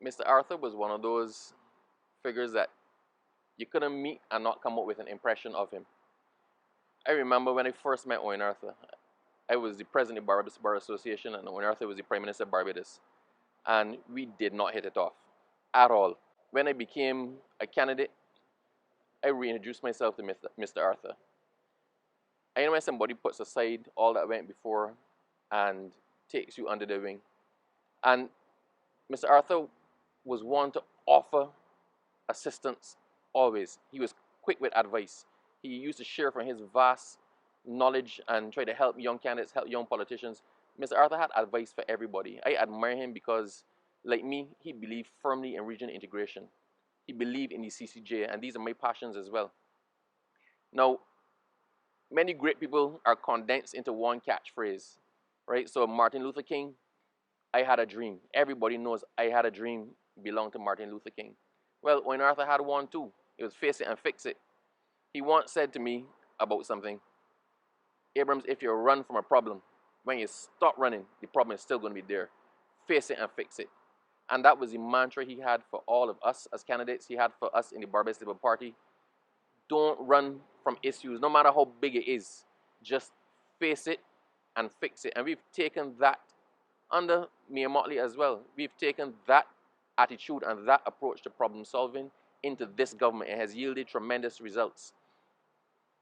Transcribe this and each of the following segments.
Mr. Arthur was one of those figures that you couldn't meet and not come up with an impression of him. I remember when I first met Owen Arthur, I was the president of the Barbados Bar Association, and Owen Arthur was the Prime Minister of Barbados. And we did not hit it off at all. When I became a candidate, I reintroduced myself to Mr. Arthur. I know when somebody puts aside all that went before and takes you under their wing. And Mr. Arthur was one to offer assistance always. He was quick with advice. He used to share from his vast knowledge and try to help young candidates, help young politicians. Mr. Arthur had advice for everybody. I admire him because, like me, he believed firmly in regional integration. He believed in the CCJ, and these are my passions as well. Now, many great people are condensed into one catchphrase, right? So Martin Luther King, I had a dream. Everybody knows I had a dream belonged to Martin Luther King. Well, Owen Arthur had one too. It was face it and fix it. He once said to me about something, Abrams, if you run from a problem, when you stop running, the problem is still going to be there. Face it and fix it. And that was the mantra he had for all of us as candidates. He had for us in the Barbados Labour Party. Don't run from issues, no matter how big it is. Just face it and fix it. And we've taken that under Mayor Motley as well. We've taken that attitude and that approach to problem solving into this government. It has yielded tremendous results.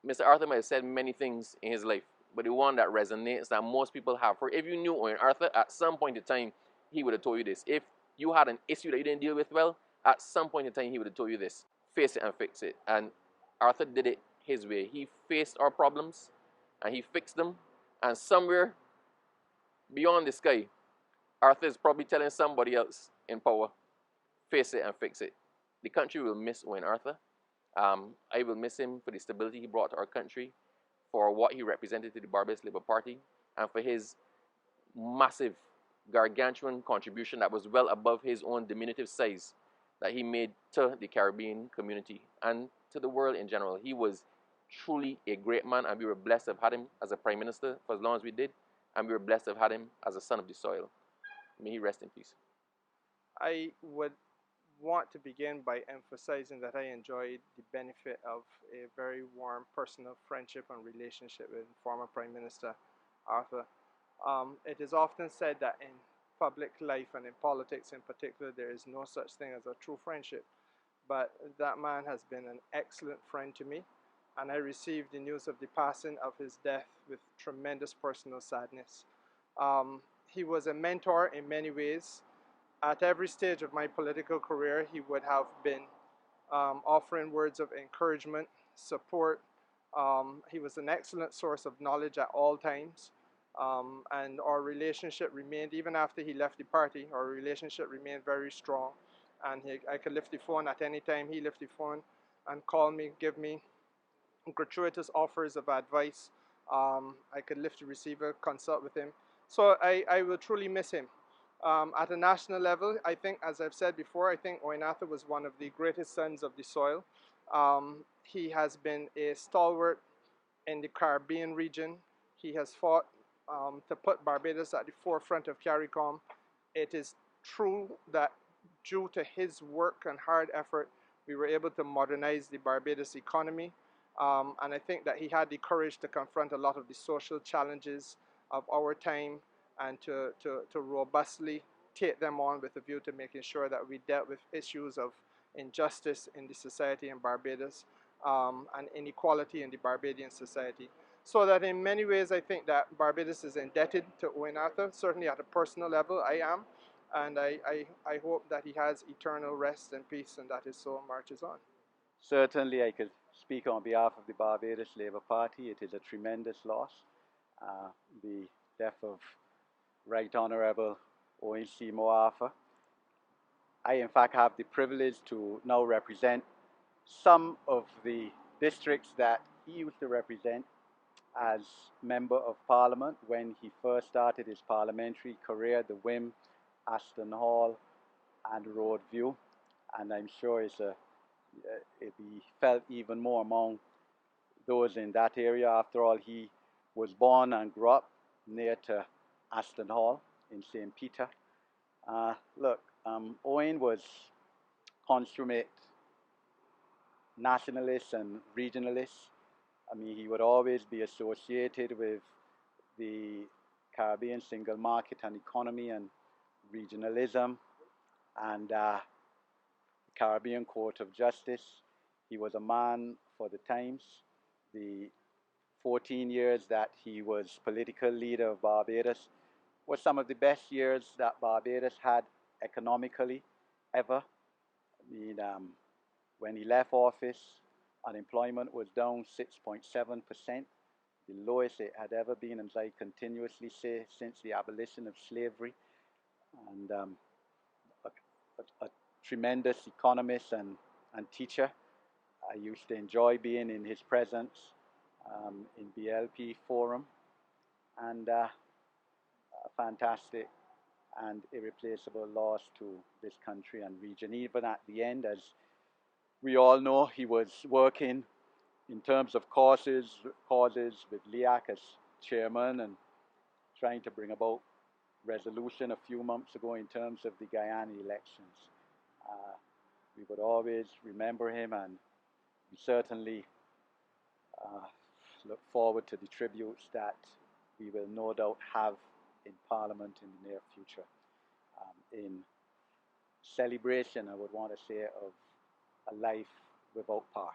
Mr. Arthur might have said many things in his life, but the one that resonates that most people have heard. If you knew Owen Arthur, at some point in time, he would have told you this. If you had an issue that you didn't deal with well, at some point in time, he would have told you this. Face it and fix it. And Arthur did it his way. He faced our problems and he fixed them. And somewhere beyond the sky, Arthur is probably telling somebody else in power, face it and fix it. The country will miss Owen Arthur. I will miss him for the stability he brought to our country, for what he represented to the Barbados Labour Party, and for his massive, gargantuan contribution that was well above his own diminutive size that he made to the Caribbean community and to the world in general. He was truly a great man, and we were blessed to have had him as a Prime Minister for as long as we did, and we were blessed to have had him as a son of the soil. May he rest in peace. I would want to begin by emphasizing that I enjoyed the benefit of a very warm personal friendship and relationship with former Prime Minister Arthur. It is often said that in public life and in politics in particular, there is no such thing as a true friendship. But that man has been an excellent friend to me, and I received the news of the passing of his death with tremendous personal sadness. He was a mentor in many ways. At every stage of my political career, he would have been offering words of encouragement, support. He was an excellent source of knowledge at all times. And our relationship remained, even after he left the party, our relationship remained very strong. And I could lift the phone at any time. He lift the phone and call me, give me gratuitous offers of advice. I could lift the receiver, consult with him. So I will truly miss him. At a national level, I think, as I've said before, I think Owen Arthur was one of the greatest sons of the soil. He has been a stalwart in the Caribbean region. He has fought to put Barbados at the forefront of CARICOM. It is true that due to his work and hard effort, we were able to modernize the Barbados economy. And I think that he had the courage to confront a lot of the social challenges of our time and to robustly take them on with a view to making sure that we dealt with issues of injustice in the society in Barbados and inequality in the Barbadian society. So that in many ways I think that Barbados is indebted to Owen Arthur, certainly at a personal level I am, and I hope that he has eternal rest and peace and that his soul marches on. Certainly, I could speak on behalf of the Barbados Labour Party. It is a tremendous loss. The death of Right Honourable Owen Seymour Arthur. I, in fact, have the privilege to now represent some of the districts that he used to represent as Member of Parliament when he first started his parliamentary career, the Wim, Aston Hall, and Roadview. And I'm sure it be felt even more among those in that area. After all, he was born and grew up near to Aston Hall in St. Peter. Look, Owen was consummate nationalist and regionalist. I mean, he would always be associated with the Caribbean single market and economy and regionalism and Caribbean Court of Justice. He was a man for the times. The 14 years that he was political leader of Barbados were some of the best years that Barbados had economically ever. I mean, when he left office, unemployment was down 6.7%, the lowest it had ever been, as I continuously say, since the abolition of slavery. And a tremendous economist and teacher. I used to enjoy being in his presence in BLP Forum, and a fantastic and irreplaceable loss to this country and region. Even at the end, as we all know, he was working in terms of causes with LIAC as chairman and trying to bring about resolution a few months ago in terms of the Guyana elections. We would always remember him, and we certainly look forward to the tributes that we will no doubt have in Parliament in the near future. In celebration, I would want to say, of a life without par.